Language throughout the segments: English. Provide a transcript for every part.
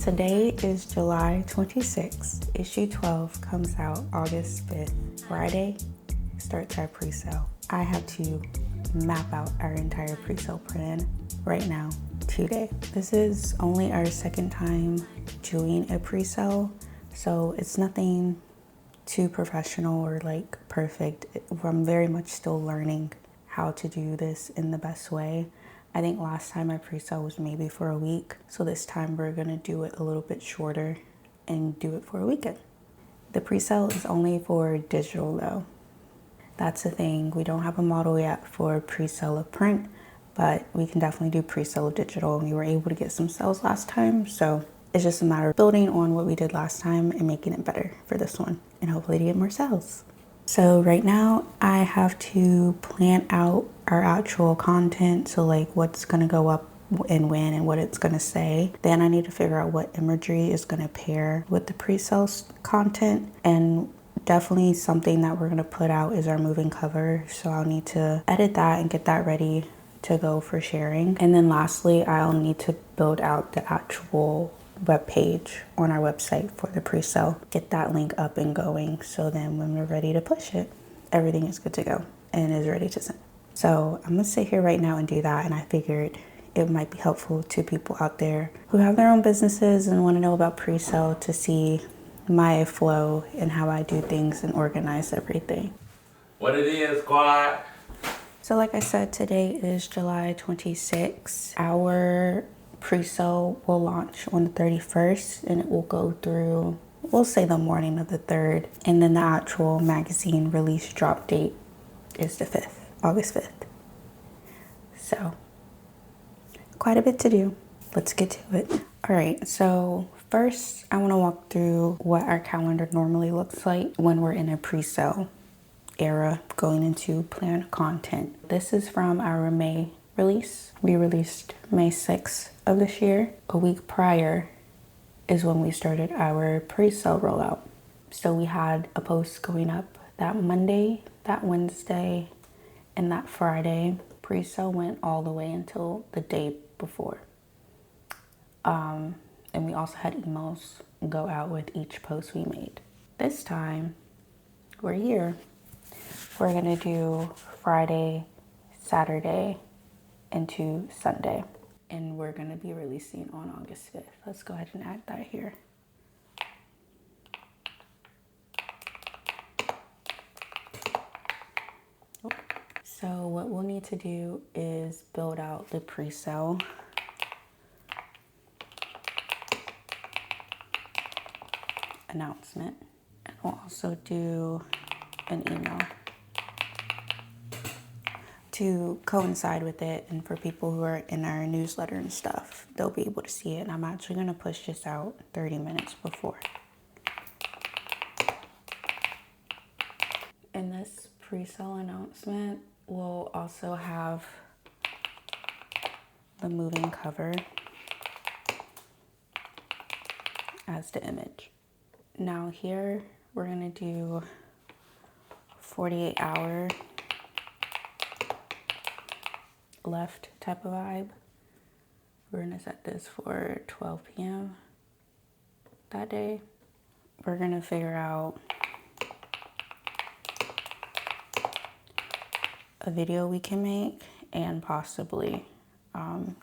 Today is July 26th. Issue 12 comes out August 5th. Friday starts our pre-sale. I have to map out our entire pre-sale plan right now, today. This is only our second time doing a pre-sale, so it's nothing too professional or like perfect. I'm very much still learning how to do this in the best way. I think last time our pre-sale was maybe for a week, so this time we're gonna do it a little bit shorter and do it for a weekend. The pre-sale is only for digital though. That's the thing. We don't have a model yet for pre-sale of print, but we can definitely do pre-sale of digital. We were able to get some sales last time, so it's just a matter of building on what we did last time and making it better for this one, and hopefully to get more sales. So right now I have to plan out our actual content, so like what's gonna go up and when and what it's gonna say. Then I need to figure out what imagery is gonna pair with the pre-sale content, and definitely something that we're gonna put out is our moving cover. So I'll need to edit that and get that ready to go for sharing. And then lastly, I'll need to build out the actual web page on our website for the pre-sale. Get that link up and going, so then when we're ready to push it, everything is good to go and is ready to send. So I'm gonna sit here right now and do that, and I figured it might be helpful to people out there who have their own businesses and want to know about pre-sale to see my flow and how I do things and organize everything. What it is, squad? So like I said, today is July 26th. Our pre-sale will launch on the 31st and it will go through, we'll say the morning of the 3rd. And then the actual magazine release drop date is the 5th, August 5th. So quite a bit to do. Let's get to it. All right, so first I want to walk through what our calendar normally looks like when we're in a pre-sale era going into planned content. This is from our May release. We released May 6th of this year. A week prior is when we started our pre-sale rollout. So we had a post going up that Monday, that Wednesday, and that Friday. Pre-sale went all the way until the day before. And we also had emails go out with each post we made. This time, we're here. We're gonna do Friday, Saturday, into Sunday. And we're gonna be releasing on August 5th. Let's go ahead and add that here. So what we'll need to do is build out the pre-sale. Announcement. And we'll also do an email to coincide with it, and for people who are in our newsletter and stuff, they'll be able to see it. And I'm actually going to push this out 30 minutes before. In this pre-sale announcement, we'll also have the moving cover as the image. Now here, we're going to do 48-hour left type of vibe. We're gonna set this for 12 p.m. that day. We're gonna figure out a video we can make and possibly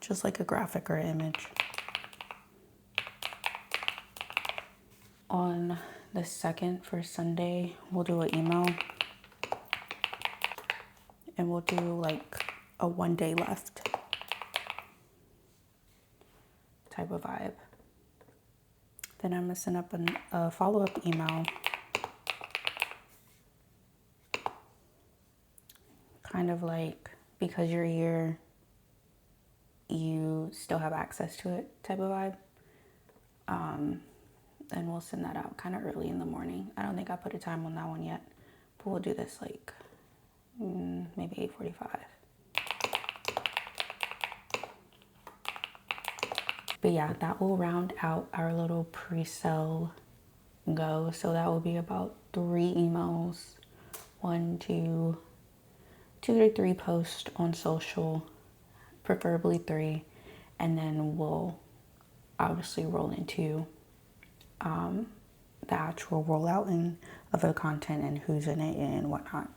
just like a graphic or image. On the 2nd for Sunday, we'll do an email and we'll do like a 1 day left type of vibe. Then I'm gonna send up a follow-up email, kind of like, because you're here, you still have access to it type of vibe. And we'll send that out kind of early in the morning. I don't think I put a time on that one yet, but we'll do this like maybe 8:45. But yeah, that will round out our little pre-sale go. So that will be about 3 emails, 2 to 3 posts on social, preferably 3, and then we'll obviously roll into the actual rollout and of the content and who's in it and whatnot.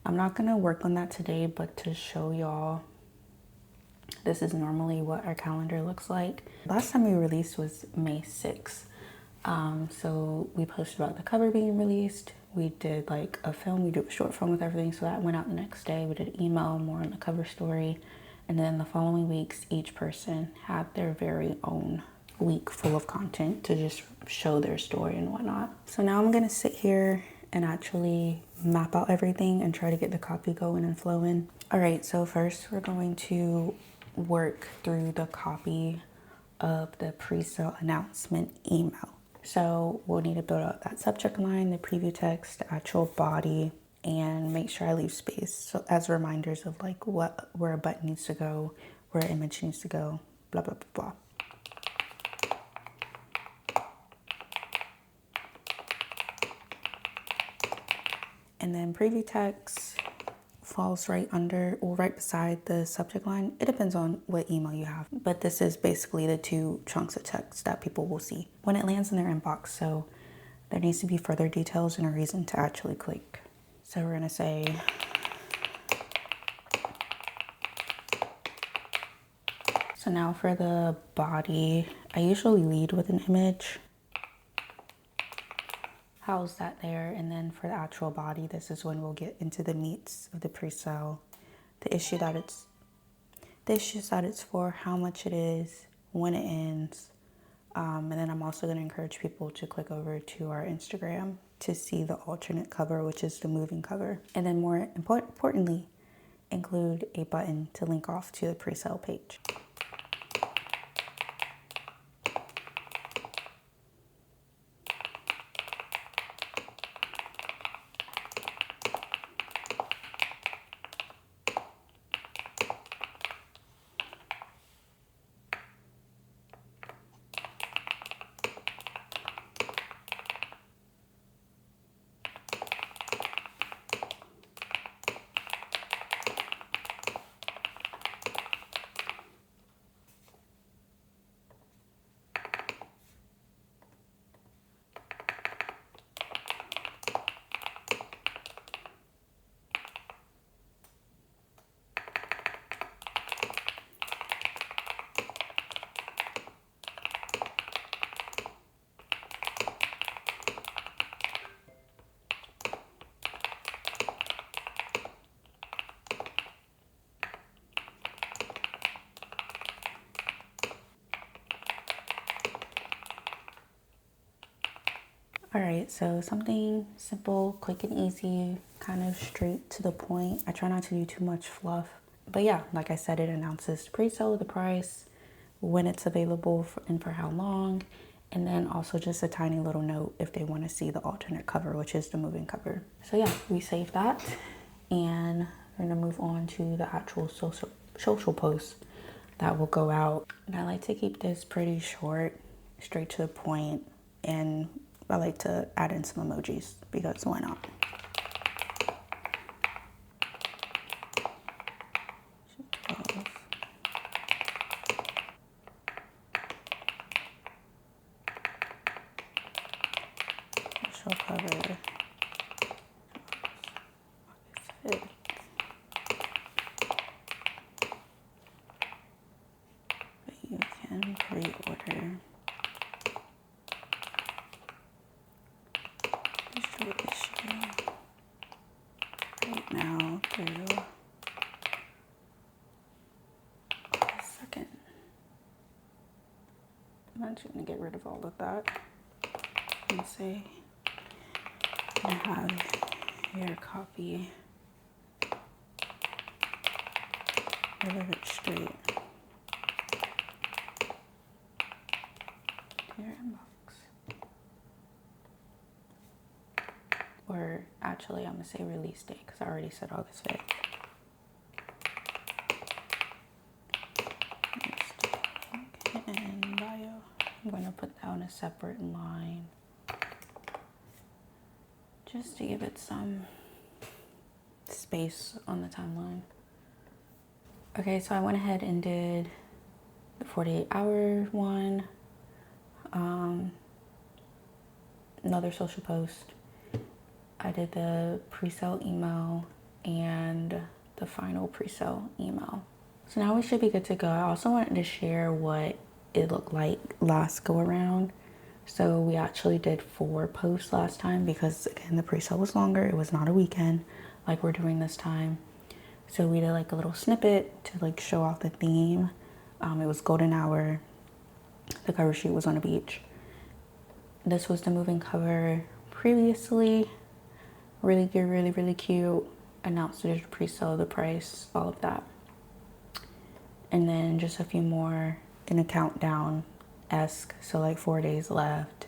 I'm not gonna work on that today, but to show y'all, this is normally what our calendar looks like. Last time we released was May 6th. So we posted about the cover being released. We did like a film, we did a short film with everything, so that went out the next day. We did email, more on the cover story. And then the following weeks, each person had their very own week full of content to just show their story and whatnot. So now I'm gonna sit here and actually map out everything and try to get the copy going and flowing. All right, so first we're going to work through the copy of the pre-sale announcement email. So we'll need to build out that subject line, the preview text, the actual body, and make sure I leave space so as reminders of like where a button needs to go, where an image needs to go, blah, blah, blah, blah. And then preview text falls right under or right beside the subject line. It depends on what email you have, but this is basically the two chunks of text that people will see when it lands in their inbox. So there needs to be further details and a reason to actually click. So we're gonna say, so now for the body, I usually lead with an image. House that there, and then for the actual body, this is when we'll get into the meats of the pre-sale, the issues that it's for, how much it is, when it ends, and then I'm also going to encourage people to click over to our Instagram to see the alternate cover, which is the moving cover, and then more importantly, include a button to link off to the pre-sale page. All right, so something simple, quick and easy, kind of straight to the point. I try not to do too much fluff. But yeah, like I said, it announces pre-sale, the price, when it's available and for how long, and then also just a tiny little note if they want to see the alternate cover, which is the moving cover. So yeah, we save that, and we're gonna move on to the actual social posts that will go out. And I like to keep this pretty short, straight to the point, and I like to add in some emojis because why not? Show cover. You can pre-order. Issue right now through August 2nd. I'm actually gonna get rid of all of that and say I have your copy. Deliver it straight to your inbox. Or actually, I'm gonna say release date because I already said August 5th. And bio. I'm gonna put that on a separate line just to give it some space on the timeline. Okay, so I went ahead and did the 48-hour one, another social post. I did the pre-sale email and the final pre-sale email. So now we should be good to go. I also wanted to share what it looked like last go around. So we actually did 4 posts last time because again, the pre-sale was longer. It was not a weekend like we're doing this time. So we did like a little snippet to like show off the theme. It was golden hour. The cover sheet was on a beach. This was the moving cover previously. Really good, really, really cute. Announced it as pre-sale, the price, all of that. And then just a few more in a countdown-esque, so like 4 days left.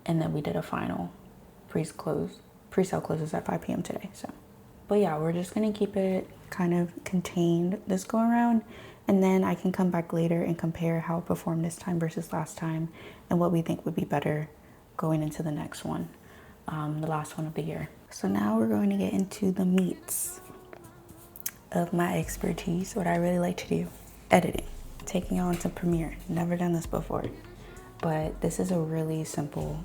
And then we did a final pre-sale closes at 5 p.m. today. So, but yeah, we're just gonna keep it kind of contained this go around, and then I can come back later and compare how it performed this time versus last time and what we think would be better going into the next one, the last one of the year. So now we're going to get into the meats of my expertise, what I really like to do: editing, taking on to Premiere. Never done this before, but this is a really simple,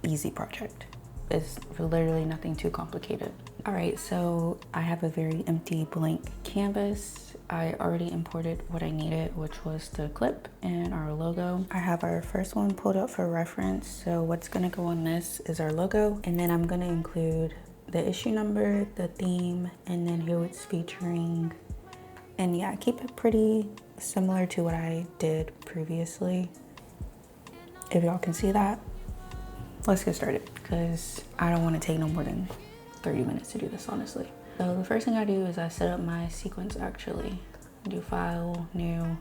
easy project. It's literally nothing too complicated. All right, so I have a very empty blank canvas. I already imported what I needed, which was the clip and our logo. I have our first one pulled up for reference. So what's gonna go on this is our logo, and then I'm gonna include the issue number, the theme, and then who it's featuring. And yeah, keep it pretty similar to what I did previously. If y'all can see that, let's get started because I don't want to take no more than 30 minutes to do this, honestly. So the first thing I do is I set up my sequence actually. Do file, new,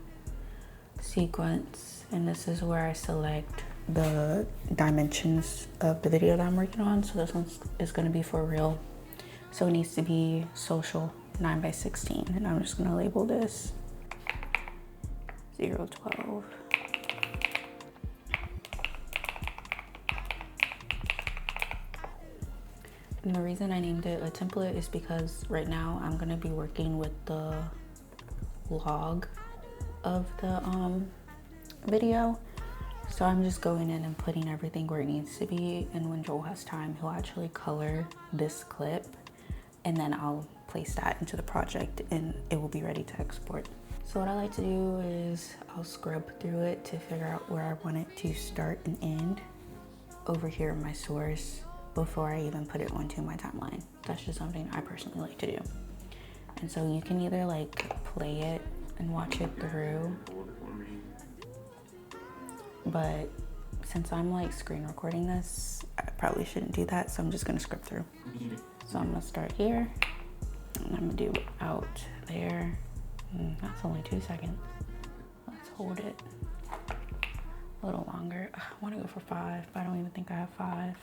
sequence, and this is where I select the dimensions of the video that I'm working on. So this one is going to be for real. So it needs to be social 9:16, and I'm just going to label this 012. And the reason I named it a template is because right now I'm going to be working with the log of the video. So I'm just going in and putting everything where it needs to be, and when Joel has time, he'll actually color this clip, and then I'll place that into the project and it will be ready to export. So what I like to do is I'll scrub through it to figure out where I want it to start and end over here in my source before I even put it onto my timeline. That's just something I personally like to do. And so you can either like play it and watch it through, but since I'm like screen recording this, I probably shouldn't do that, so I'm just gonna script through. So I'm gonna start here, and I'm gonna do out there. That's only 2 seconds. Let's hold it a little longer. I wanna go for 5, but I don't even think I have 5.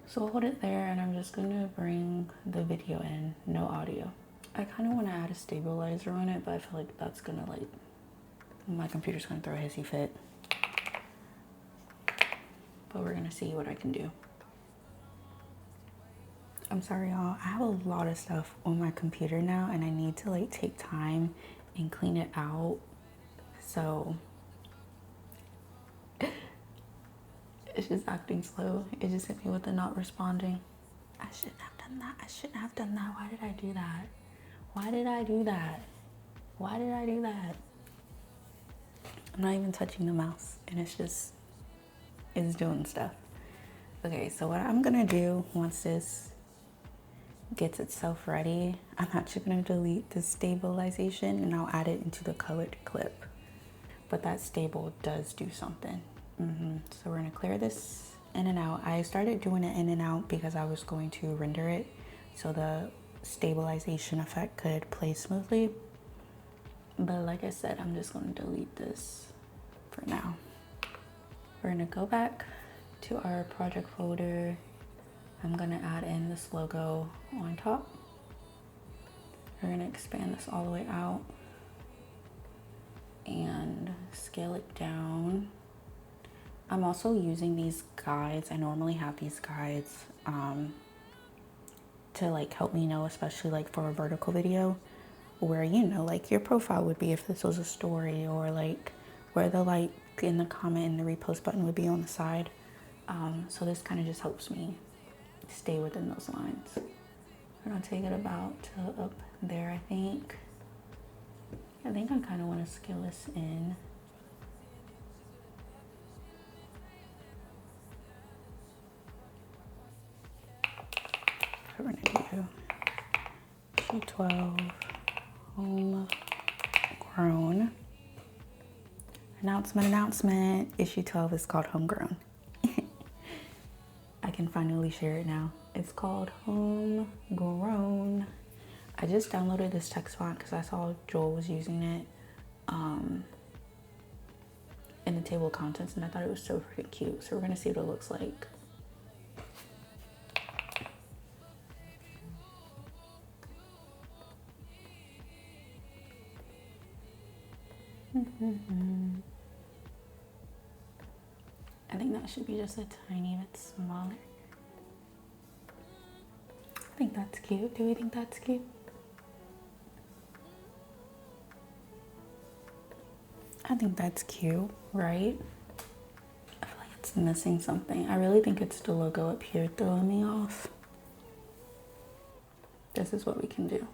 So I'll hold it there, and I'm just gonna bring the video in, no audio. I kind of want to add a stabilizer on it, but I feel like that's gonna like, my computer's gonna throw a hissy fit. But we're gonna see what I can do. I'm sorry y'all, I have a lot of stuff on my computer now, and I need to like take time and clean it out. So it's just acting slow. It just hit me with the not responding. I shouldn't have done that. I shouldn't have done that. Why did I do that? Why did I do that? Why did I do that? I'm not even touching the mouse, and it's doing stuff. Okay, so what I'm gonna do once this gets itself ready, I'm actually gonna delete the stabilization and I'll add it into the colored clip. But that stable does do something. So we're gonna clear this in and out. I started doing it in and out because I was going to render it so the stabilization effect could play smoothly. But like I said, I'm just gonna delete this for now. We're gonna go back to our project folder. I'm gonna add in this logo on top. We're gonna expand this all the way out and scale it down. I'm also using these guides. I normally have these guides to like help me know, especially like for a vertical video, where, you know, like your profile would be if this was a story, or like where the like in the comment and the repost button would be on the side. So this kind of just helps me stay within those lines. I'm gonna take it about to up there, I think. I kind of want to scale this in. We're gonna do issue 12, homegrown. Announcement. Issue 12 is called Homegrown. I can finally share it now. It's called Homegrown. I just downloaded this text font because I saw Joel was using it in the table of contents, and I thought it was so freaking cute. So we're gonna see what it looks like. I think that should be just a tiny bit smaller. I think that's cute. Do we think that's cute? I think that's cute, right? I feel like it's missing something. I really think it's the logo up here throwing me off. This is what we can do.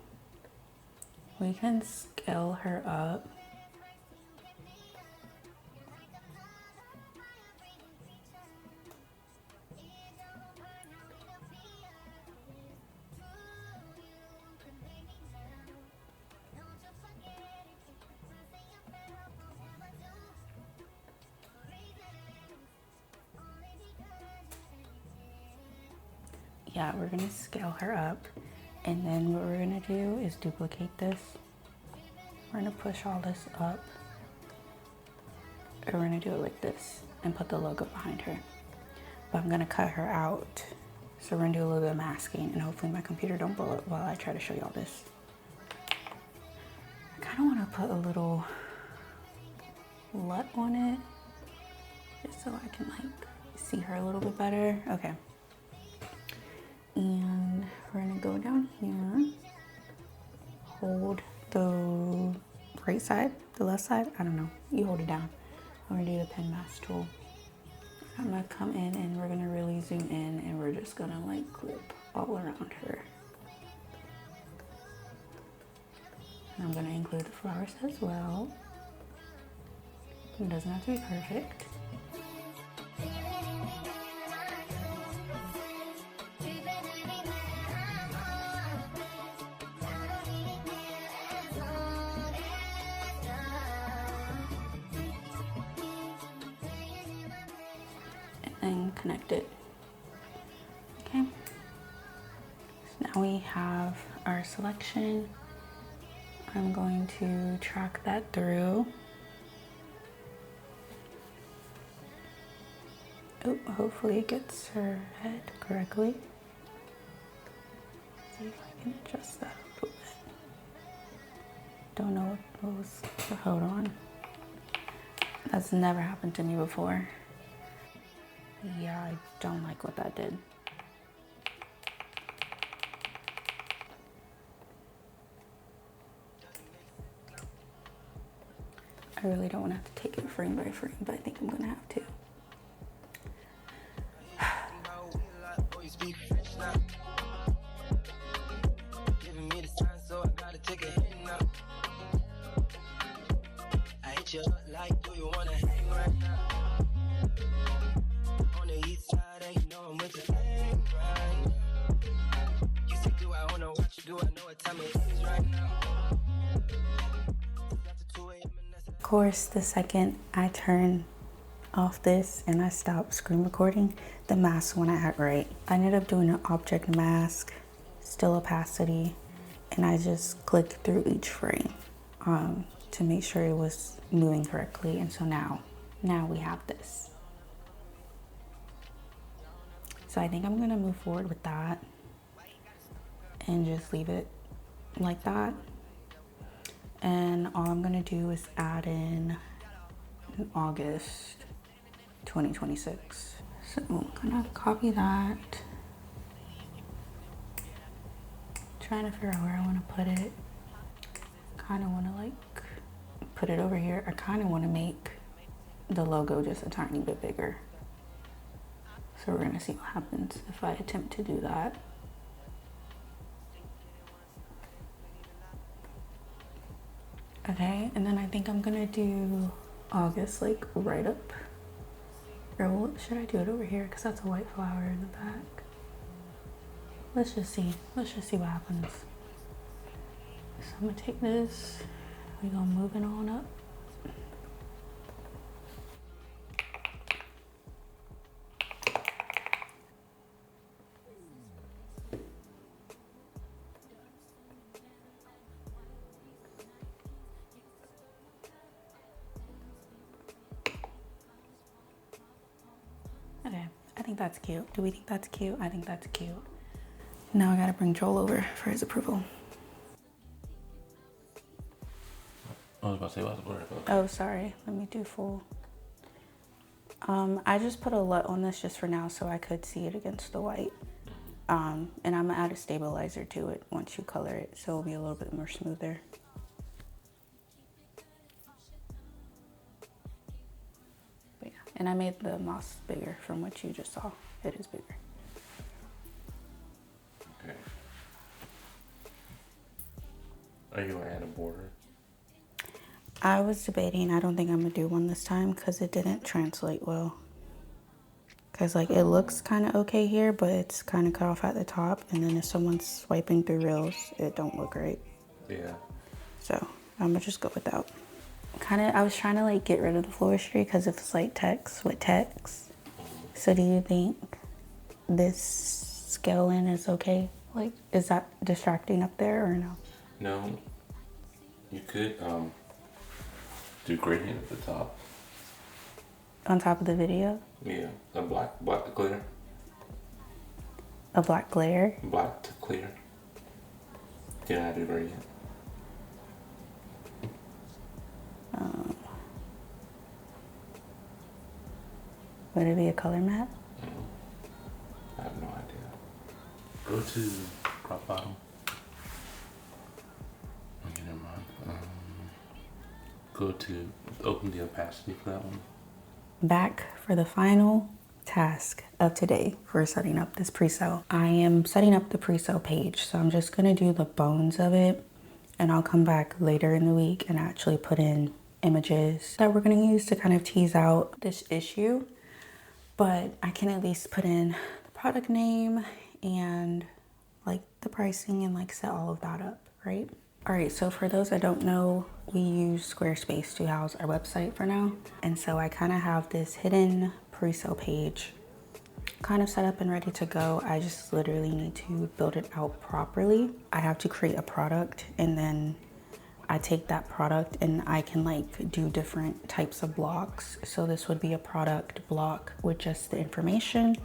We can scale her up. Yeah, we're gonna scale her up, and then what we're gonna do is duplicate this. We're gonna push all this up, and we're gonna do it like this and put the logo behind her. But I'm gonna cut her out, so we're gonna do a little bit of masking, and hopefully my computer don't blow up while I try to show y'all this. I kind of want to put a little LUT on it, just so I can like see her a little bit better. Okay. And we're gonna go down here, hold the right side, the left side, I don't know, you hold it down. I'm gonna do the pen mask tool. I'm gonna come in and we're gonna really zoom in, and we're just gonna like clip all around her. And I'm gonna include the flowers as well. It doesn't have to be perfect. And connect it. Okay. So now we have our selection. I'm going to track that through. Oh, hopefully it gets her head correctly. See if I can adjust that a little bit. Don't know what was, hold on. That's never happened to me before. Yeah, I don't like what that did. I really don't want to have to take it frame by frame, but I think I'm gonna have to. Of course, the second I turn off this and I stop screen recording, the mask went out right. I ended up doing an object mask, still opacity, and I just clicked through each frame to make sure it was moving correctly. And so now we have this. So I think I'm gonna move forward with that and just leave it like that. And all I'm gonna do is add in August 2026. So I'm gonna copy that. Trying to figure out where I wanna put it. kind of want to like put it over here. I kind of want to make the logo just a tiny bit bigger. So we're gonna see what happens if I attempt to do that. Okay, and then I think I'm gonna do August like right up. Or should I do it over here? Because that's a white flower in the back. Let's just see. Let's just see what happens. So I'm gonna take this. We're gonna move it on up. Okay, I think that's cute. Do we think that's cute? I think that's cute. Now I gotta bring Joel over for his approval. I was about to say, what's the word? Oh, sorry. Let me do full. I just put a LUT on this just for now so I could see it against the white. And I'm gonna add a stabilizer to it once you color it, so it'll be a little bit more smoother. But yeah, and I made the moss bigger from what you just saw. It is bigger. Okay. Are you gonna add a border? I was debating, I don't think I'm gonna do one this time because it didn't translate well. Cause like it looks kind of okay here, but it's kind of cut off at the top. And then if someone's swiping through reels, it don't look right. Yeah. So I'm gonna just go without. I was trying to like get rid of the floristry because it's like text with text. So do you think this scaling is okay? Like, is that distracting up there or no? No. You could do gradient at the top. On top of the video? Yeah. A black to clear. A black glare? Black to clear. Yeah, I do gradient. Would it be a color map? I have no idea. Go to crop bottom. Okay, never mind. Go to open the opacity for that one. Back for the final task of today for setting up this pre-sale. I am setting up the pre-sale page, so I'm just gonna do the bones of it, and I'll come back later in the week and actually put in images that we're gonna use to kind of tease out this issue. But I can at least put in the product name and like the pricing and like set all of that up, right? All right, so for those that don't know, we use Squarespace to house our website for now. And so I kind of have this hidden pre-sale page kind of set up and ready to go. I just literally need to build it out properly. I have to create a product, and then I take that product and I can like do different types of blocks. So this would be a product block with just the information,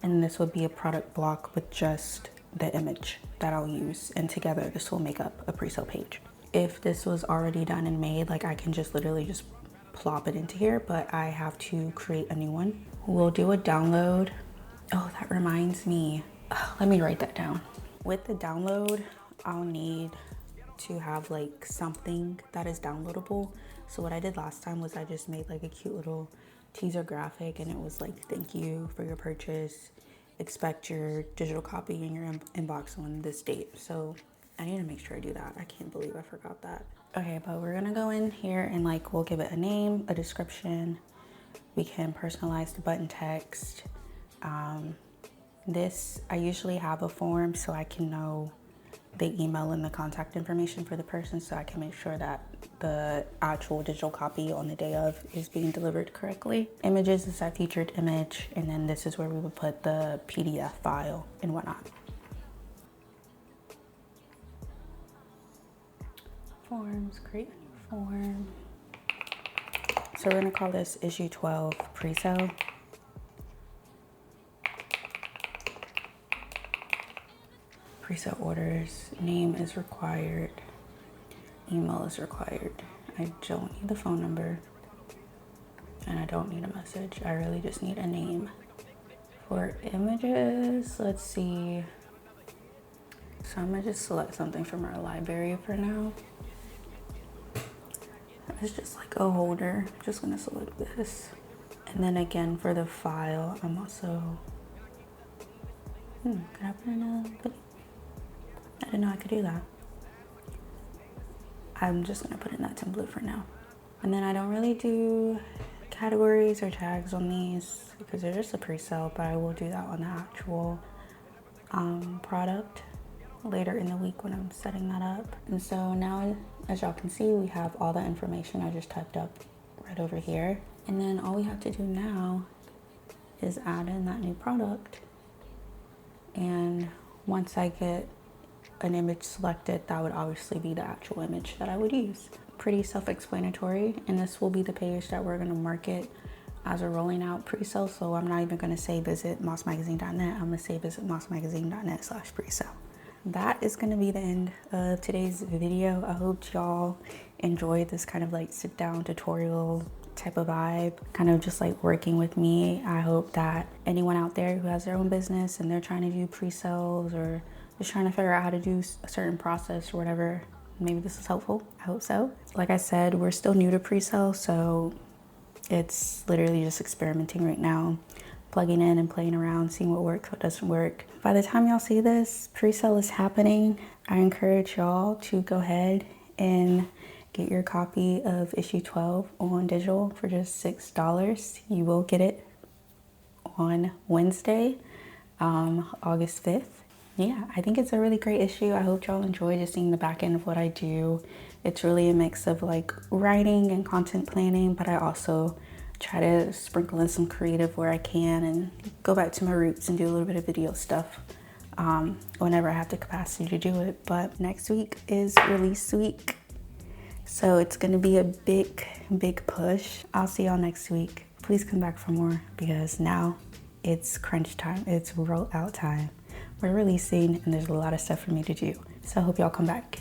and this would be a product block with just the image that I'll use, and together this will make up a pre-sale page. If this was already done and made, like I can just literally just plop it into here, but I have to create a new one. We'll do a download. Oh, that reminds me. Let me write that down. With the download, I'll need to have like something that is downloadable. So what I did last time was I just made like a cute little teaser graphic, and it was like, thank you for your purchase. Expect your digital copy in your inbox on this date. So I need to make sure I do that. I can't believe I forgot that. Okay, but we're gonna go in here and like we'll give it a name, a description. We can personalize the button text. This, I usually have a form so I can know the email and the contact information for the person, so I can make sure that the actual digital copy on the day of is being delivered correctly. Images is that featured image, and then this is where we would put the PDF file and whatnot. Forms, create a new form. So we're gonna call this issue 12 pre-sale. Pre-sale orders, name is required, email is required. I don't need the phone number, and I don't need a message. I really just need a name. For images, let's see. So I'm gonna just select something from our library for now. It's just like a holder. I'm just gonna select this. And then again for the file, I'm also, can I put in a, I didn't know I could do that. I'm just gonna put in that template for now. And then I don't really do categories or tags on these because they're just a pre-sale, but I will do that on the actual product later in the week when I'm setting that up. And so now, as y'all can see, we have all the information I just typed up right over here. And then all we have to do now is add in that new product. And once I get an image selected, that would obviously be the actual image that I would use. Pretty self-explanatory, and this will be the page that we're gonna market as we're rolling out pre-sale. So I'm not even gonna say visit mossmagazine.net, I'm gonna say visit mossmagazine.net/pre-sale. That is gonna be the end of today's video. I hope y'all enjoyed this kind of like sit down tutorial type of vibe, kind of just like working with me. I hope that anyone out there who has their own business and they're trying to do pre-sales or just trying to figure out how to do a certain process or whatever, maybe this is helpful. I hope so. Like I said, we're still new to pre-sale, so it's literally just experimenting right now, plugging in and playing around, seeing what works, what doesn't work. By the time y'all see this, pre-sale is happening. I encourage y'all to go ahead and get your copy of issue 12 on digital for just $6. You will get it on Wednesday, August 5th. Yeah, I think it's a really great issue. I hope y'all enjoy just seeing the back end of what I do. It's really a mix of like writing and content planning, but I also try to sprinkle in some creative where I can and go back to my roots and do a little bit of video stuff whenever I have the capacity to do it. But next week is release week, so it's gonna be a big push. I'll see y'all next week. Please come back for more because now it's crunch time. It's roll out time. We're releasing and there's a lot of stuff for me to do. So I hope y'all come back.